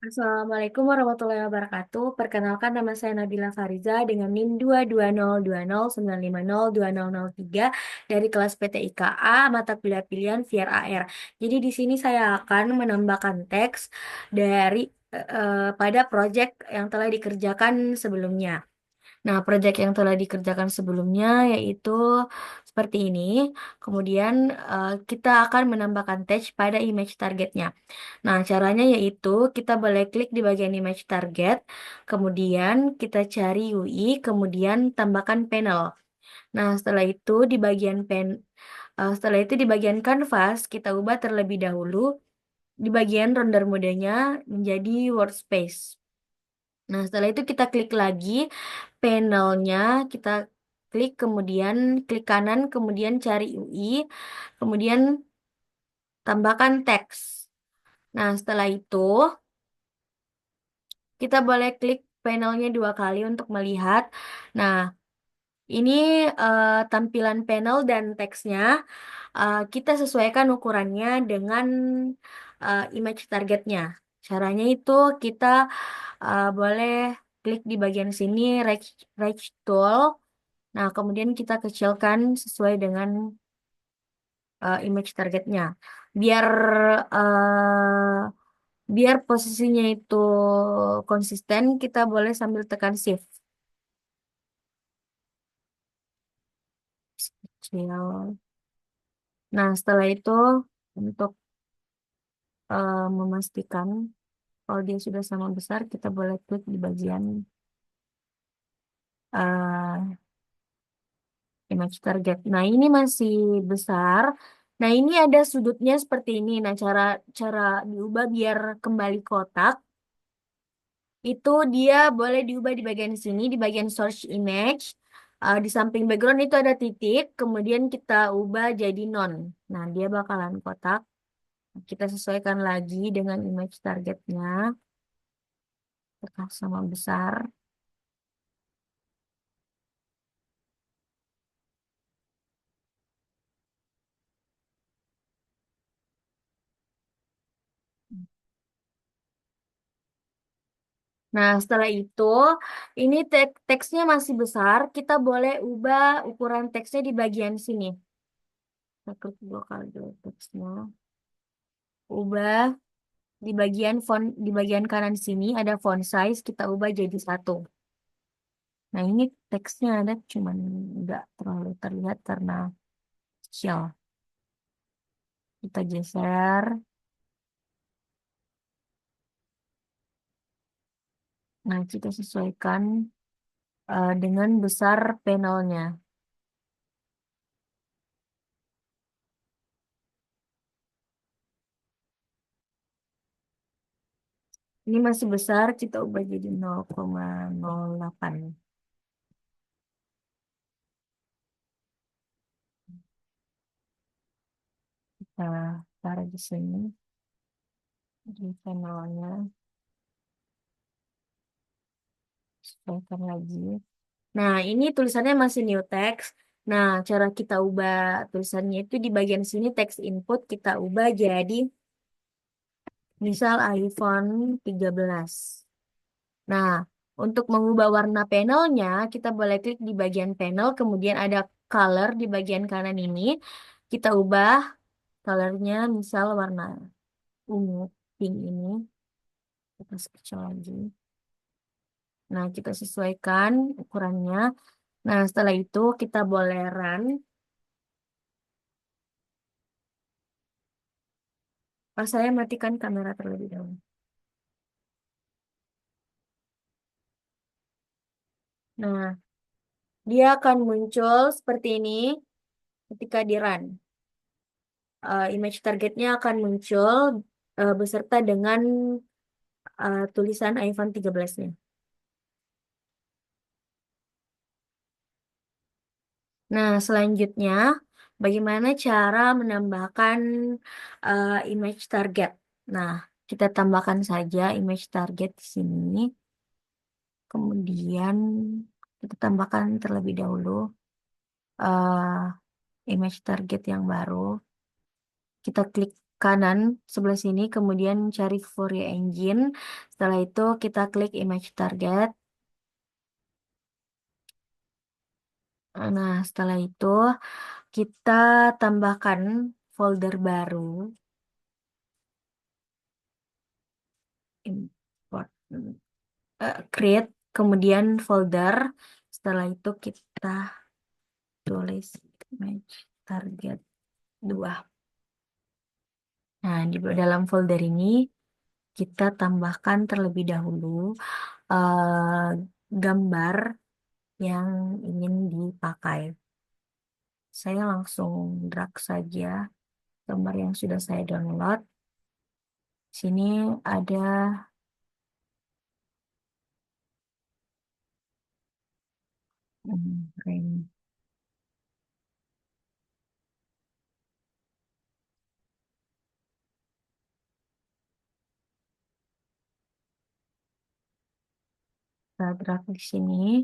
Assalamualaikum warahmatullahi wabarakatuh. Perkenalkan nama saya Nabila Fariza dengan NIM 2202095020003 dari kelas PTIKA mata kuliah pilihan VR AR. Jadi di sini saya akan menambahkan teks dari pada proyek yang telah dikerjakan sebelumnya. Nah, proyek yang telah dikerjakan sebelumnya yaitu seperti ini. Kemudian kita akan menambahkan teks pada image targetnya. Nah, caranya yaitu kita boleh klik di bagian image target, kemudian kita cari UI, kemudian tambahkan panel. Nah, setelah itu di bagian canvas kita ubah terlebih dahulu di bagian render modenya menjadi workspace. Nah, setelah itu kita klik lagi panelnya, kita kemudian klik kanan, kemudian cari UI, kemudian tambahkan teks. Nah, setelah itu kita boleh klik panelnya dua kali untuk melihat. Nah, ini tampilan panel dan teksnya. Kita sesuaikan ukurannya dengan image targetnya. Caranya itu kita boleh klik di bagian sini, right tool. Nah, kemudian kita kecilkan sesuai dengan image targetnya. Biar biar posisinya itu konsisten, kita boleh sambil tekan shift. Kecil. Nah, setelah itu untuk memastikan kalau dia sudah sama besar, kita boleh klik di bagian eh, image target. Nah, ini masih besar. Nah, ini ada sudutnya seperti ini. Nah, cara cara diubah biar kembali kotak itu dia boleh diubah di bagian sini, di bagian source image. Di samping background itu ada titik, kemudian kita ubah jadi none. Nah, dia bakalan kotak. Kita sesuaikan lagi dengan image targetnya, tekan sama besar. Nah, setelah itu, ini teksnya masih besar, kita boleh ubah ukuran teksnya di bagian sini. Kita klik dua kali dulu teksnya. Ubah di bagian font, di bagian kanan sini ada font size, kita ubah jadi satu. Nah, ini teksnya ada, cuman nggak terlalu terlihat karena kecil. Kita geser. Nah, kita sesuaikan dengan besar panelnya. Ini masih besar, kita ubah jadi 0,08. Kita taruh di sini, di panelnya, sesuaikan lagi. Nah, ini tulisannya masih new text. Nah, cara kita ubah tulisannya itu di bagian sini text input kita ubah jadi misal iPhone 13. Nah, untuk mengubah warna panelnya, kita boleh klik di bagian panel, kemudian ada color di bagian kanan ini. Kita ubah colornya misal warna ungu, pink ini. Kita kecil lagi. Nah, kita sesuaikan ukurannya. Nah, setelah itu kita boleh run. Saya matikan kamera terlebih dahulu. Nah, dia akan muncul seperti ini ketika di run. Image targetnya akan muncul beserta dengan tulisan iPhone 13-nya. Nah, selanjutnya, bagaimana cara menambahkan image target? Nah, kita tambahkan saja image target di sini. Kemudian kita tambahkan terlebih dahulu image target yang baru. Kita klik kanan sebelah sini, kemudian cari Fourier Engine. Setelah itu kita klik image target. Nah, setelah itu kita tambahkan folder baru, import, create, kemudian folder. Setelah itu kita tulis image target 2. Nah, di dalam folder ini kita tambahkan terlebih dahulu eh, gambar yang ingin dipakai. Saya langsung drag saja gambar yang sudah saya download. Sini ada frame. Kita drag di sini.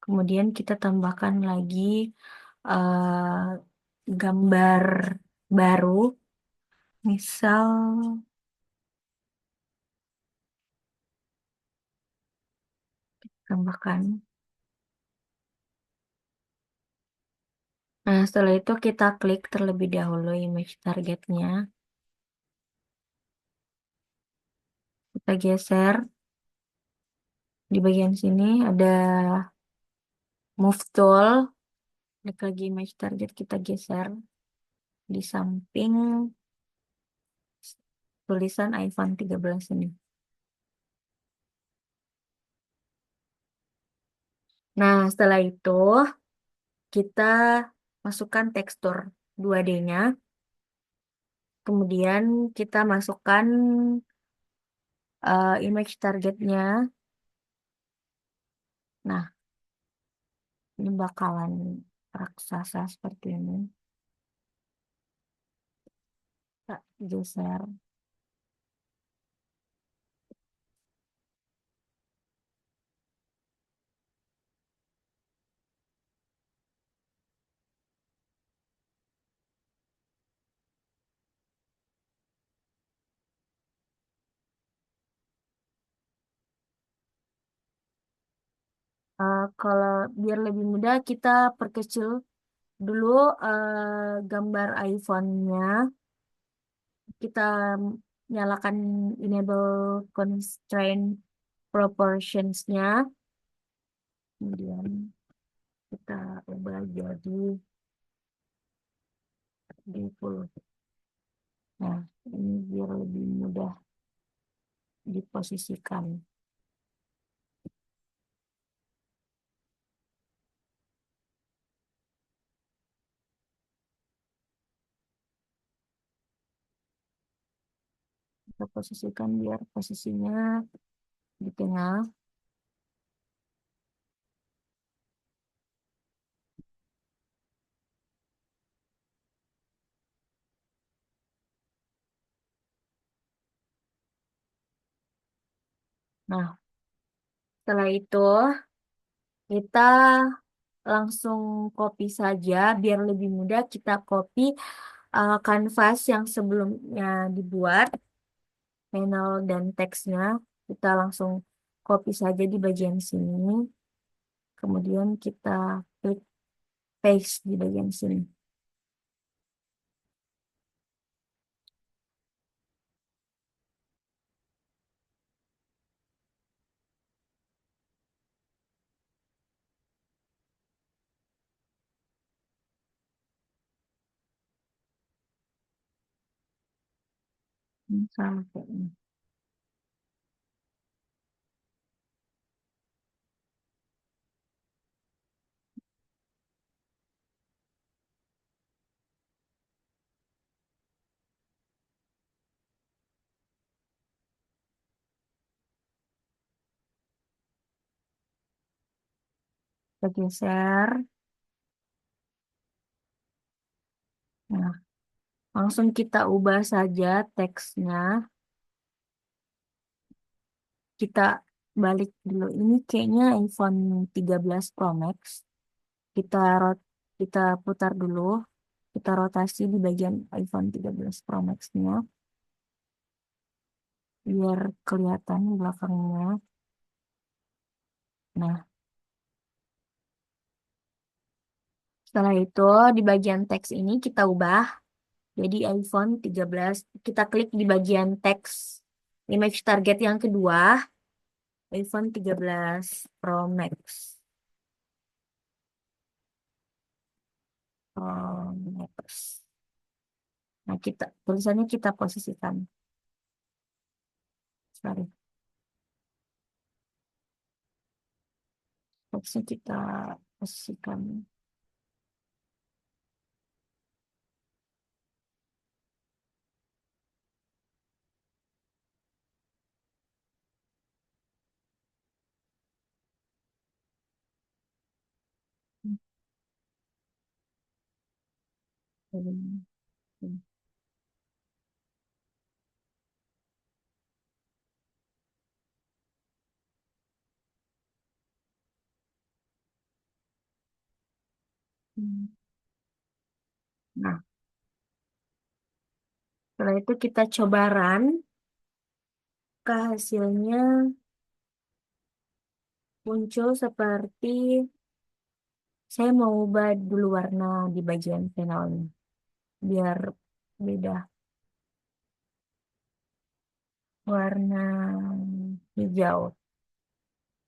Kemudian kita tambahkan lagi gambar baru. Misal tambahkan. Nah, setelah itu kita klik terlebih dahulu image targetnya. Kita geser. Di bagian sini ada move tool. Klik lagi image target, kita geser di samping tulisan iPhone 13 ini. Nah, setelah itu kita masukkan tekstur 2D-nya. Kemudian kita masukkan image targetnya. Nah, ini bakalan raksasa seperti ini. Kita geser. Kalau biar lebih mudah, kita perkecil dulu gambar iPhone-nya. Kita nyalakan enable constraint proportions-nya. Kemudian kita ubah jadi 20. Nah, ini biar lebih mudah diposisikan. Kita posisikan biar posisinya di tengah. Nah, setelah itu kita langsung copy saja biar lebih mudah. Kita copy kanvas yang sebelumnya dibuat, panel dan teksnya. Kita langsung copy saja di bagian sini. Kemudian kita klik paste di bagian sini. Sampai ini. Kita geser. Nah, langsung kita ubah saja teksnya. Kita balik dulu. Ini kayaknya iPhone 13 Pro Max. Kita kita putar dulu. Kita rotasi di bagian iPhone 13 Pro Max-nya. biar kelihatan belakangnya. Nah, setelah itu di bagian teks ini kita ubah jadi iPhone 13. Kita klik di bagian teks image target yang kedua, iPhone 13 Pro Max. Pro Max. Nah, tulisannya kita posisikan. Sorry, teksnya kita posisikan. Nah, setelah itu kita coba run, ke hasilnya muncul seperti saya mau ubah dulu warna di bagian panelnya biar beda warna hijau.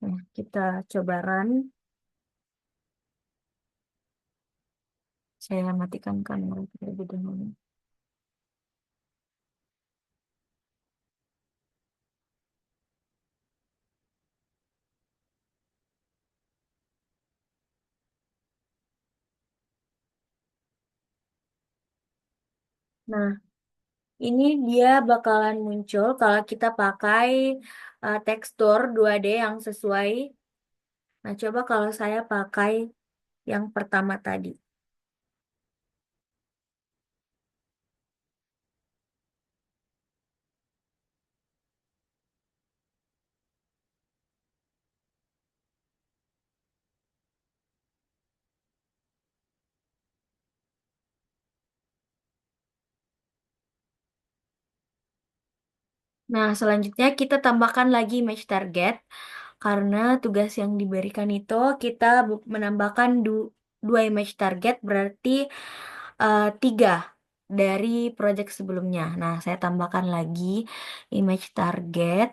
Nah, kita coba run. Saya matikan kamera terlebih dahulu. Nah, ini dia bakalan muncul kalau kita pakai tekstur 2D yang sesuai. Nah, coba kalau saya pakai yang pertama tadi. Nah, selanjutnya kita tambahkan lagi image target karena tugas yang diberikan itu kita menambahkan dua image target berarti tiga dari project sebelumnya. Nah, saya tambahkan lagi image target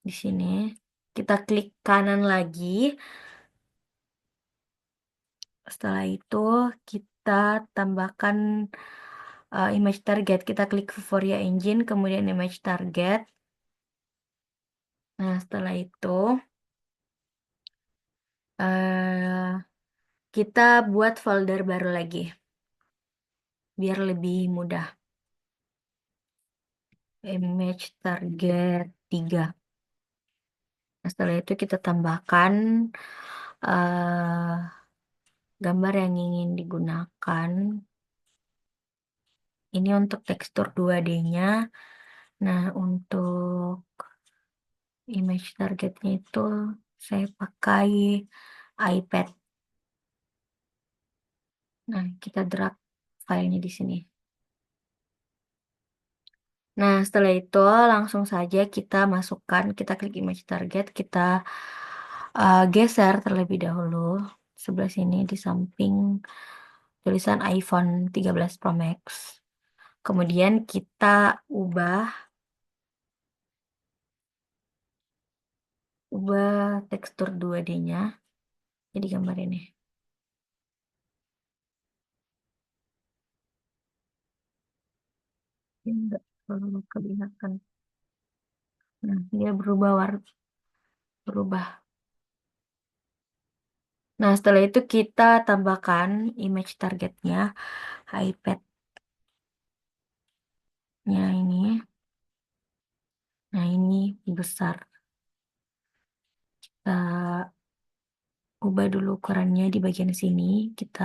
di sini. Kita klik kanan lagi. Setelah itu kita tambahkan image target. Kita klik Vuforia Engine, kemudian image target. Nah, setelah itu eh, kita buat folder baru lagi biar lebih mudah. Image target 3. Nah, setelah itu kita tambahkan eh, gambar yang ingin digunakan. Ini untuk tekstur 2D-nya. Nah, untuk image targetnya itu saya pakai iPad. Nah, kita drag filenya di sini. Nah, setelah itu langsung saja kita masukkan, kita klik image target, kita geser terlebih dahulu sebelah sini di samping tulisan iPhone 13 Pro Max. Kemudian kita ubah tekstur 2D-nya jadi gambar ini. Ini enggak terlalu kelihatan. Nah, dia berubah. Nah, setelah itu kita tambahkan image targetnya, iPad-nya ini. Nah, ini besar. Kita ubah dulu ukurannya di bagian sini. Kita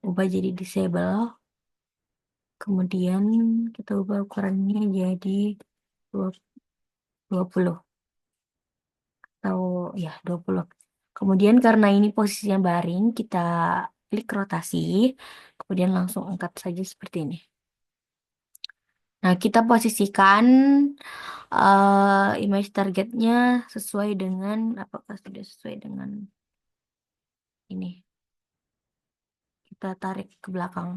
ubah jadi disable. Kemudian kita ubah ukurannya jadi 20 atau ya 20. Kemudian karena ini posisinya baring, kita klik rotasi. Kemudian langsung angkat saja seperti ini. Nah, kita posisikan image targetnya sesuai dengan apakah sudah sesuai dengan ini. Kita tarik ke belakang.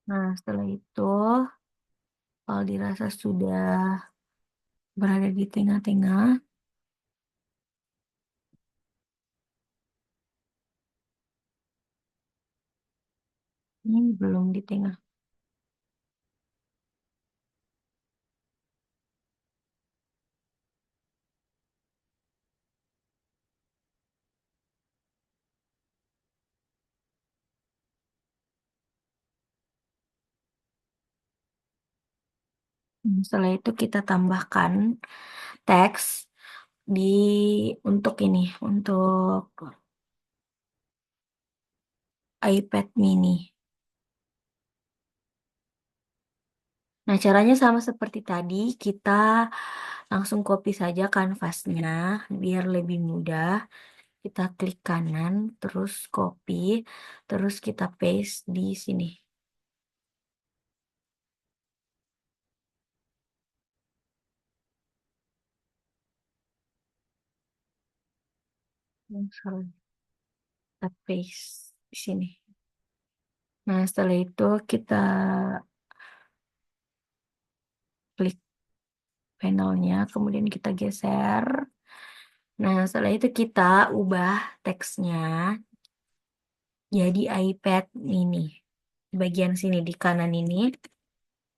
Nah, setelah itu, kalau dirasa sudah berada di tengah-tengah, ini belum di tengah. Setelah itu kita tambahkan teks di untuk ini, untuk iPad mini. Nah, caranya sama seperti tadi, kita langsung copy saja kanvasnya biar lebih mudah. Kita klik kanan, terus copy, terus kita paste di sini. Salah. Kita paste di sini. Nah, setelah itu kita klik panelnya, kemudian kita geser. Nah, setelah itu kita ubah teksnya jadi iPad mini. Di bagian sini di kanan ini,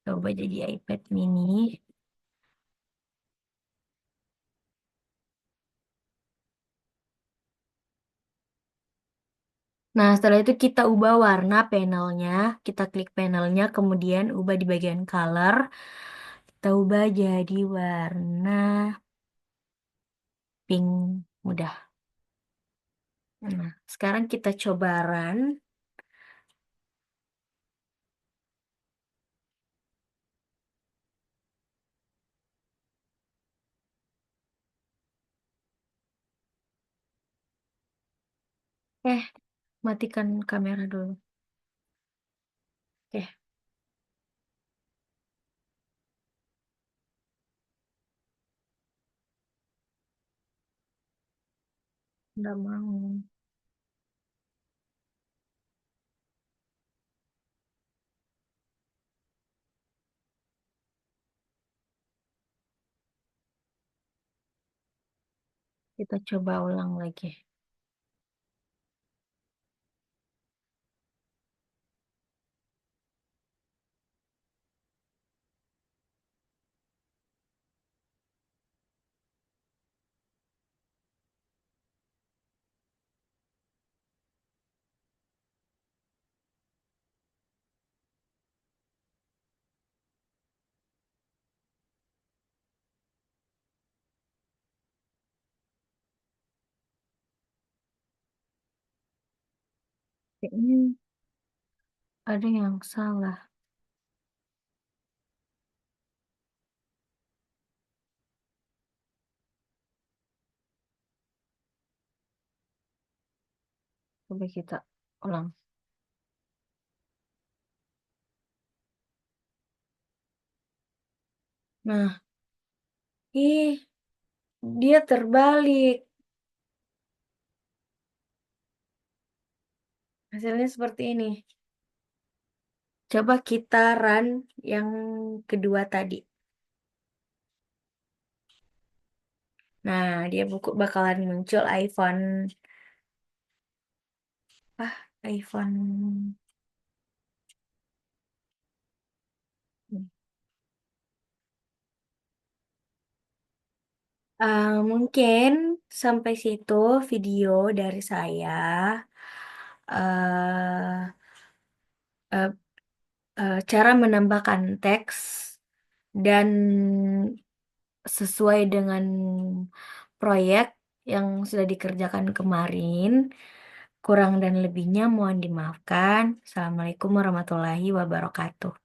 coba jadi iPad mini. Nah, setelah itu kita ubah warna panelnya. Kita klik panelnya, kemudian ubah di bagian color. Kita ubah jadi warna pink muda. Nah, sekarang kita coba run. Eh, matikan kamera dulu. Oke, udah mau. Kita coba ulang lagi. Kayaknya ada yang salah. Coba kita ulang. Nah, ih, dia terbalik. Hasilnya seperti ini. Coba kita run yang kedua tadi. Nah, dia buku bakalan muncul iPhone. Ah, iPhone. Mungkin sampai situ video dari saya. eh eh, Cara menambahkan teks dan sesuai dengan proyek yang sudah dikerjakan kemarin. Kurang dan lebihnya mohon dimaafkan. Assalamualaikum warahmatullahi wabarakatuh.